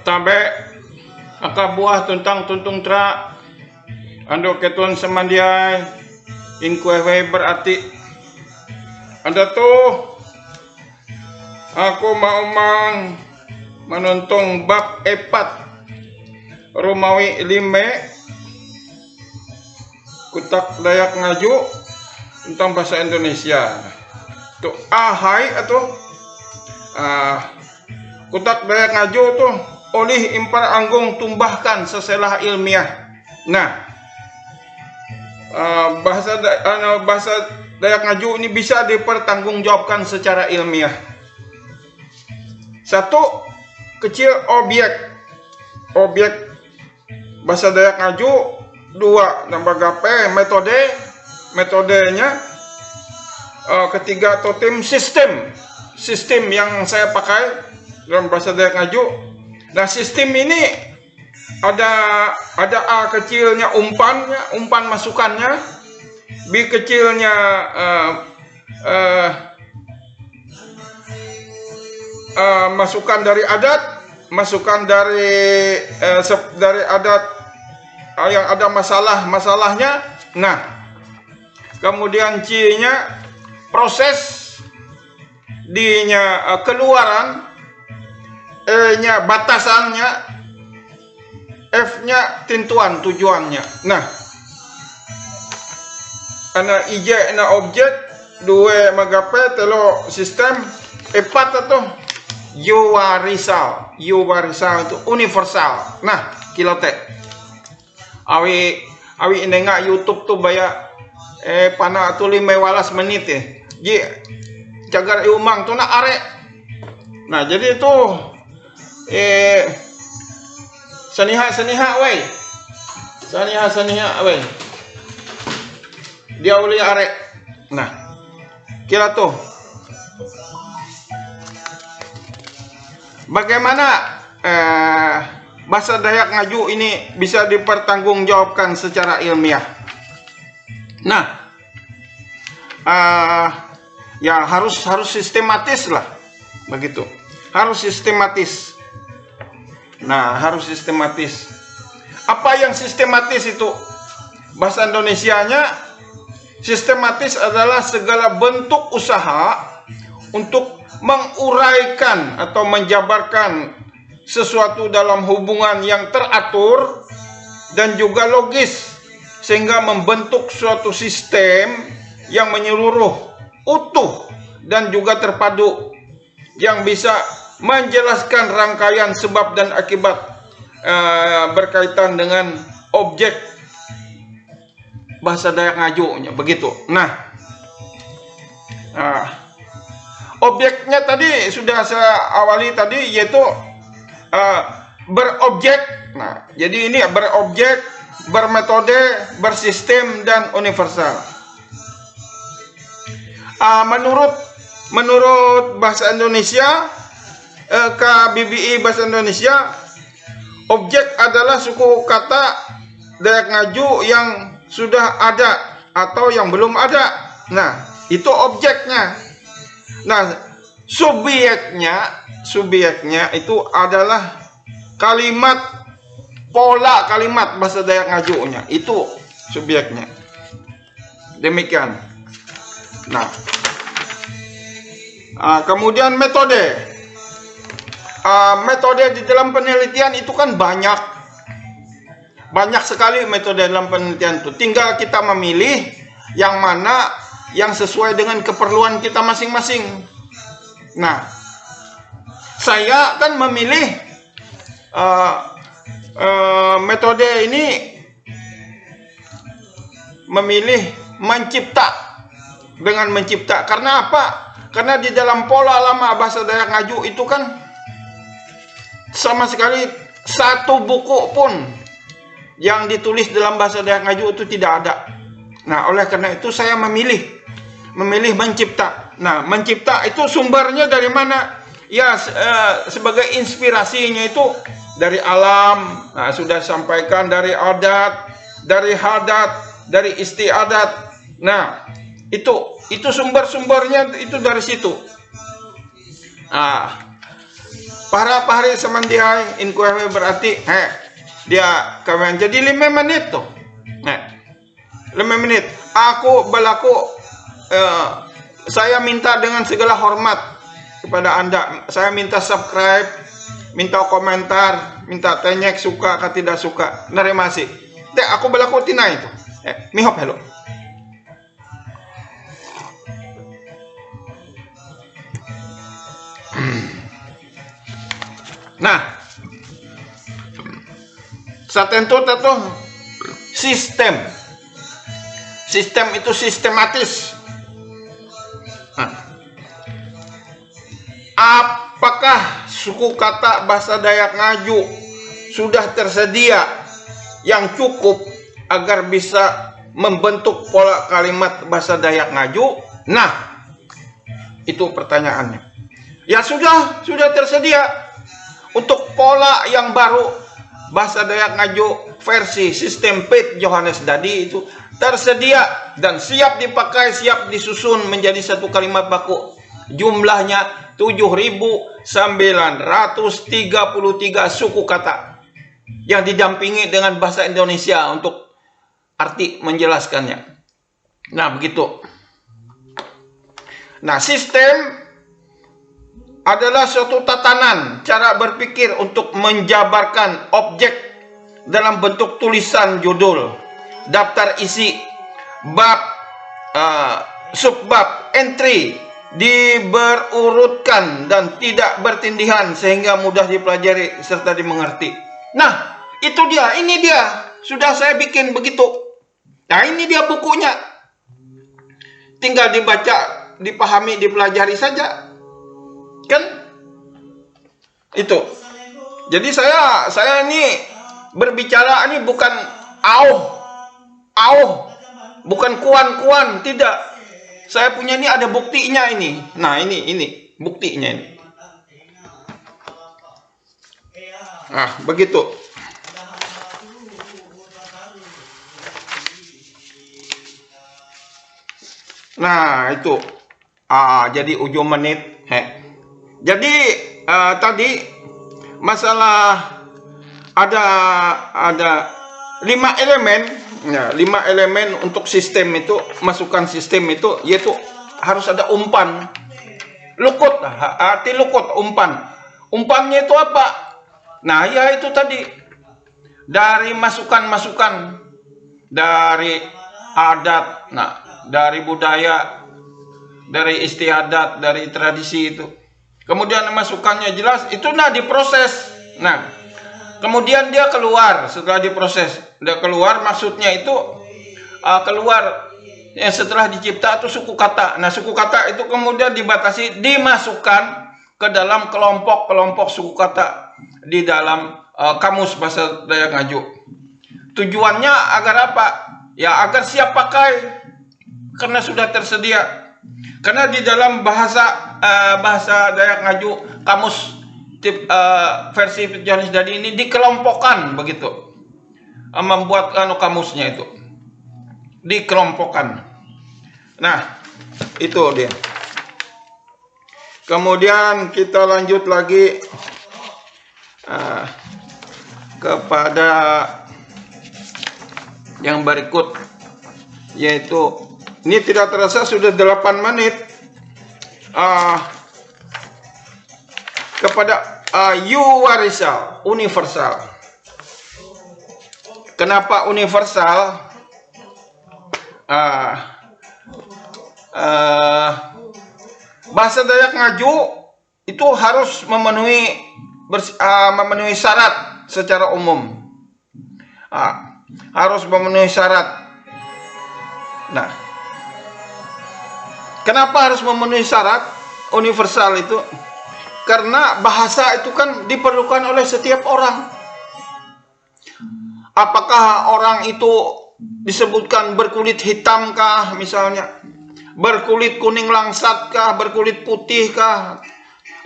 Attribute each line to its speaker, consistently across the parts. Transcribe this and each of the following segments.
Speaker 1: tabe akabuah tentang tuntung tra ando ketuan semandiai inkwewe berarti ada tuh aku mau menonton bab 4 Romawi 5 kutak Dayak Ngaju tentang bahasa Indonesia tuh ahai atau kutak Dayak Ngaju tuh oleh impar anggung tumbahkan seselah ilmiah. Nah, bahasa Dayak Ngaju ini bisa dipertanggungjawabkan secara ilmiah. Satu, kecil objek bahasa Dayak Ngaju. Dua, nambah gape metodenya. Ketiga, totem sistem yang saya pakai dalam bahasa Dayak Ngaju. Nah, sistem ini ada A kecilnya umpan masukannya, B kecilnya masukan dari adat, masukan dari adat yang ada masalahnya. Nah, kemudian C-nya proses, D-nya keluaran, E-nya batasannya, F-nya tintuan tujuannya. Nah, ana IJ na objek, dua magape telo sistem, empat atau yuwarisal itu universal. Nah, kilote awi ini nggak YouTube tuh baya pana tu 15 menit ya. Ji cagar umang tuh nak arek. Nah, jadi itu saniha wei dia uli arek. Nah, kira tuh bagaimana bahasa Dayak Ngaju ini bisa dipertanggungjawabkan secara ilmiah. Nah, ya harus sistematis lah, begitu, harus sistematis. Nah, harus sistematis. Apa yang sistematis itu? Bahasa Indonesianya sistematis adalah segala bentuk usaha untuk menguraikan atau menjabarkan sesuatu dalam hubungan yang teratur dan juga logis sehingga membentuk suatu sistem yang menyeluruh, utuh dan juga terpadu yang bisa menjelaskan rangkaian sebab dan akibat berkaitan dengan objek bahasa Dayak Ngaju, begitu. Nah, objeknya tadi sudah saya awali tadi, yaitu berobjek. Nah, jadi ini berobjek, bermetode, bersistem dan universal. Menurut bahasa Indonesia, KBBI bahasa Indonesia, objek adalah suku kata Dayak Ngaju yang sudah ada atau yang belum ada. Nah, itu objeknya. Nah, subjeknya itu adalah kalimat, pola kalimat bahasa Dayak Ngaju-nya. Itu subjeknya. Demikian. Nah, kemudian metode. Metode di dalam penelitian itu kan banyak sekali metode dalam penelitian itu. Tinggal kita memilih yang mana yang sesuai dengan keperluan kita masing-masing. Nah, saya kan memilih metode ini, memilih mencipta. Karena apa? Karena di dalam pola lama bahasa Dayak Ngaju itu kan sama sekali satu buku pun yang ditulis dalam bahasa Dayak Ngaju itu tidak ada. Nah, oleh karena itu saya memilih mencipta. Nah, mencipta itu sumbernya dari mana? Ya, sebagai inspirasinya itu dari alam. Nah, sudah sampaikan dari adat, dari hadat, dari istiadat. Nah, itu sumber-sumbernya itu dari situ. para pahari samandiai in kuewe berarti dia kawan jadi 5 menit tuh. 5 menit. Aku berlaku saya minta dengan segala hormat kepada Anda. Saya minta subscribe, minta komentar, minta tanyek suka atau tidak suka. Terima kasih. Dek aku berlaku tina itu. Mihop hello. Nah, satentu sistem. Sistem itu sistematis. Nah, apakah suku kata bahasa Dayak Ngaju sudah tersedia yang cukup agar bisa membentuk pola kalimat bahasa Dayak Ngaju? Nah, itu pertanyaannya. Ya sudah tersedia untuk pola yang baru bahasa Dayak Ngaju versi sistem Pit Johannes Dadi itu tersedia dan siap dipakai, siap disusun menjadi satu kalimat baku. Jumlahnya 7.933 suku kata yang didampingi dengan bahasa Indonesia untuk arti menjelaskannya. Nah, begitu. Nah, sistem adalah suatu tatanan cara berpikir untuk menjabarkan objek dalam bentuk tulisan judul, daftar isi, bab, subbab, entry, diberurutkan dan tidak bertindihan sehingga mudah dipelajari serta dimengerti. Nah, itu dia, ini dia. Sudah saya bikin begitu. Nah, ini dia bukunya. Tinggal dibaca, dipahami, dipelajari saja. Kan itu. Jadi saya ini berbicara ini bukan bukan kuan, tidak. Saya punya ini ada buktinya ini. Nah, ini buktinya ini. Nah, begitu. Nah, itu. Jadi ujung menit. Jadi tadi masalah ada 5 elemen, ya, 5 elemen untuk sistem itu, masukan sistem itu, yaitu harus ada umpan, lukut, arti lukut, umpan. Umpannya itu apa? Nah, ya itu tadi dari masukan-masukan dari adat, nah, dari budaya, dari istiadat, dari tradisi itu. Kemudian masukannya jelas, itu diproses. Nah, kemudian dia keluar setelah diproses. Dia keluar, maksudnya itu keluar setelah dicipta itu suku kata. Nah, suku kata itu kemudian dibatasi, dimasukkan ke dalam kelompok-kelompok suku kata di dalam kamus bahasa Dayak Ngaju. Tujuannya agar apa? Ya agar siap pakai, karena sudah tersedia. Karena di dalam bahasa Dayak Ngaju kamus versi Johannes Dadi ini dikelompokkan begitu, membuat kamusnya itu dikelompokkan. Nah, itu dia. Kemudian kita lanjut lagi kepada yang berikut, yaitu ini tidak terasa sudah 8 menit. Kepada universal. Kenapa universal? Bahasa Dayak Ngaju itu harus memenuhi syarat secara umum. Harus memenuhi syarat. Nah, kenapa harus memenuhi syarat universal itu? Karena bahasa itu kan diperlukan oleh setiap orang. Apakah orang itu disebutkan berkulit hitam kah misalnya, berkulit kuning langsat kah, berkulit putih kah?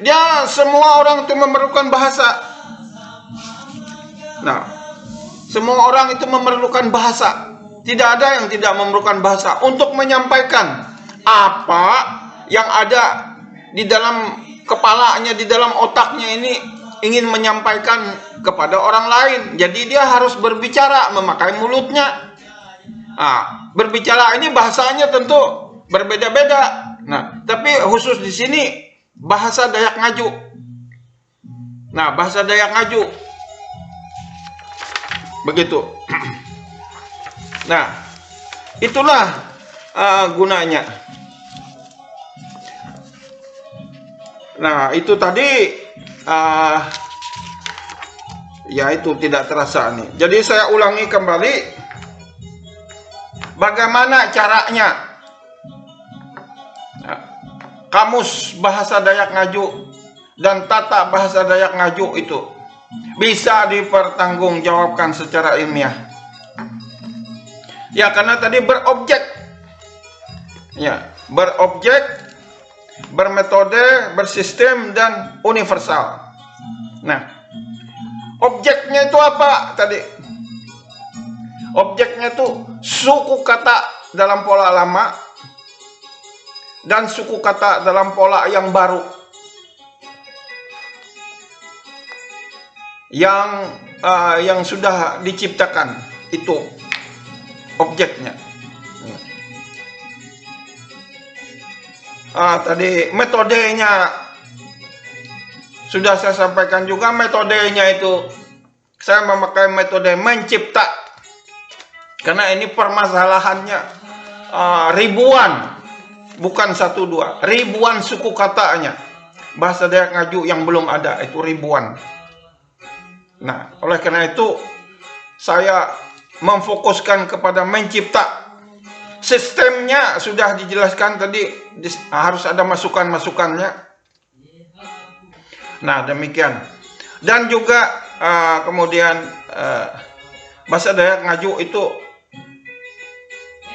Speaker 1: Dia semua orang itu memerlukan bahasa. Nah, semua orang itu memerlukan bahasa. Tidak ada yang tidak memerlukan bahasa untuk menyampaikan apa yang ada di dalam kepalanya, di dalam otaknya ini, ingin menyampaikan kepada orang lain. Jadi dia harus berbicara memakai mulutnya. Nah, berbicara ini bahasanya tentu berbeda-beda. Nah, tapi khusus di sini bahasa Dayak Ngaju. Nah, bahasa Dayak Ngaju begitu. Nah, itulah gunanya. Nah, itu tadi ya itu tidak terasa nih. Jadi saya ulangi kembali bagaimana caranya. Nah, kamus bahasa Dayak Ngaju dan tata bahasa Dayak Ngaju itu bisa dipertanggungjawabkan secara ilmiah. Ya, karena tadi berobjek. Ya, berobjek, bermetode, bersistem, dan universal. Nah, objeknya itu apa tadi? Objeknya itu suku kata dalam pola lama dan suku kata dalam pola yang baru, yang sudah diciptakan. Itu objeknya. Tadi metodenya sudah saya sampaikan juga. Metodenya itu saya memakai metode mencipta, karena ini permasalahannya ribuan, bukan 1-2, ribuan suku katanya bahasa Dayak Ngaju yang belum ada, itu ribuan. Nah, oleh karena itu saya memfokuskan kepada mencipta. Sistemnya sudah dijelaskan tadi, harus ada masukan-masukannya. Nah, demikian. Dan juga kemudian bahasa Dayak Ngaju itu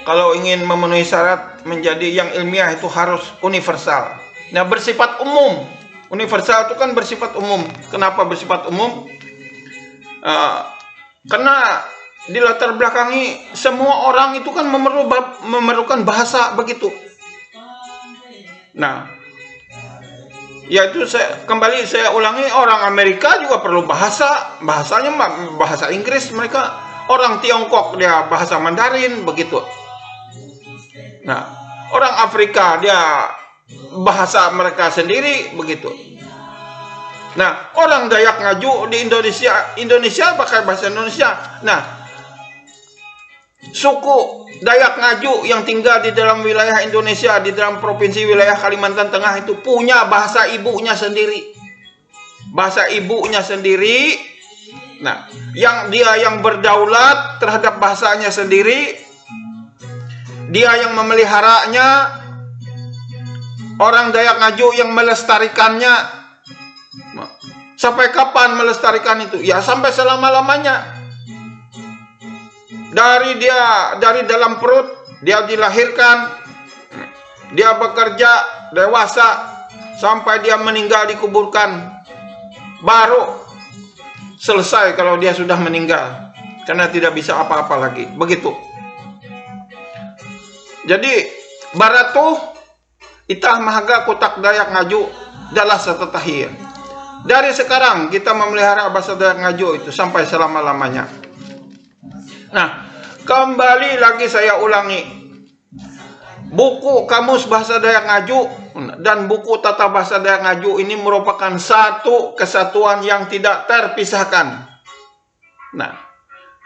Speaker 1: kalau ingin memenuhi syarat menjadi yang ilmiah itu harus universal. Nah, bersifat umum. Universal itu kan bersifat umum. Kenapa bersifat umum? Karena di latar belakangi semua orang itu kan memerlukan bahasa begitu. Nah, yaitu saya ulangi, orang Amerika juga perlu bahasanya bahasa Inggris mereka, orang Tiongkok dia bahasa Mandarin begitu. Nah, orang Afrika dia bahasa mereka sendiri begitu. Nah, orang Dayak Ngaju di Indonesia pakai bahasa Indonesia. Nah, suku Dayak Ngaju yang tinggal di dalam wilayah Indonesia, di dalam provinsi wilayah Kalimantan Tengah itu punya bahasa ibunya sendiri. Bahasa ibunya sendiri. Nah, yang berdaulat terhadap bahasanya sendiri. Dia yang memeliharanya. Orang Dayak Ngaju yang melestarikannya. Sampai kapan melestarikan itu? Ya, sampai selama-lamanya. Dari dalam perut dia dilahirkan, dia bekerja dewasa sampai dia meninggal dikuburkan, baru selesai kalau dia sudah meninggal, karena tidak bisa apa-apa lagi. Begitu. Jadi baratuh itah mahaga kotak Dayak Ngaju dalah satatahir. Dari sekarang kita memelihara bahasa Dayak Ngaju itu sampai selama-lamanya. Nah, kembali lagi saya ulangi. Buku Kamus Bahasa Dayak Ngaju dan buku Tata Bahasa Dayak Ngaju ini merupakan satu kesatuan yang tidak terpisahkan. Nah,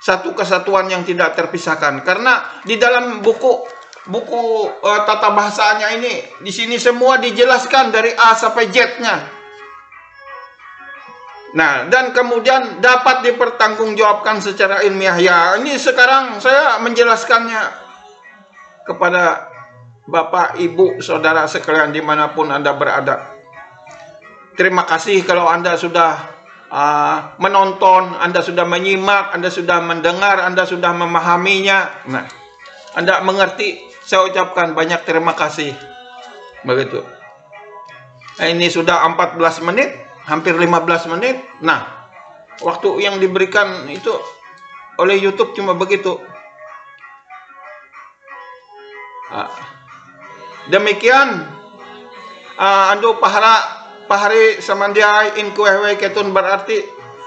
Speaker 1: satu kesatuan yang tidak terpisahkan, karena di dalam buku tata bahasanya ini, di sini semua dijelaskan dari A sampai Z-nya. Nah, dan kemudian dapat dipertanggungjawabkan secara ilmiah. Ya, ini sekarang saya menjelaskannya kepada Bapak, Ibu, Saudara sekalian dimanapun Anda berada. Terima kasih kalau Anda sudah menonton, Anda sudah menyimak, Anda sudah mendengar, Anda sudah memahaminya. Nah, Anda mengerti. Saya ucapkan banyak terima kasih. Begitu. Nah, ini sudah 14 menit. Hampir 15 menit. Nah, waktu yang diberikan itu oleh YouTube cuma begitu. Demikian Ando pahara pahari samandiai in kuehwe ketun berarti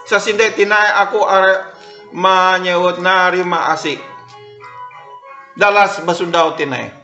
Speaker 1: sasinde tinai aku are menyebut narima asik. Dalas basundau tinai.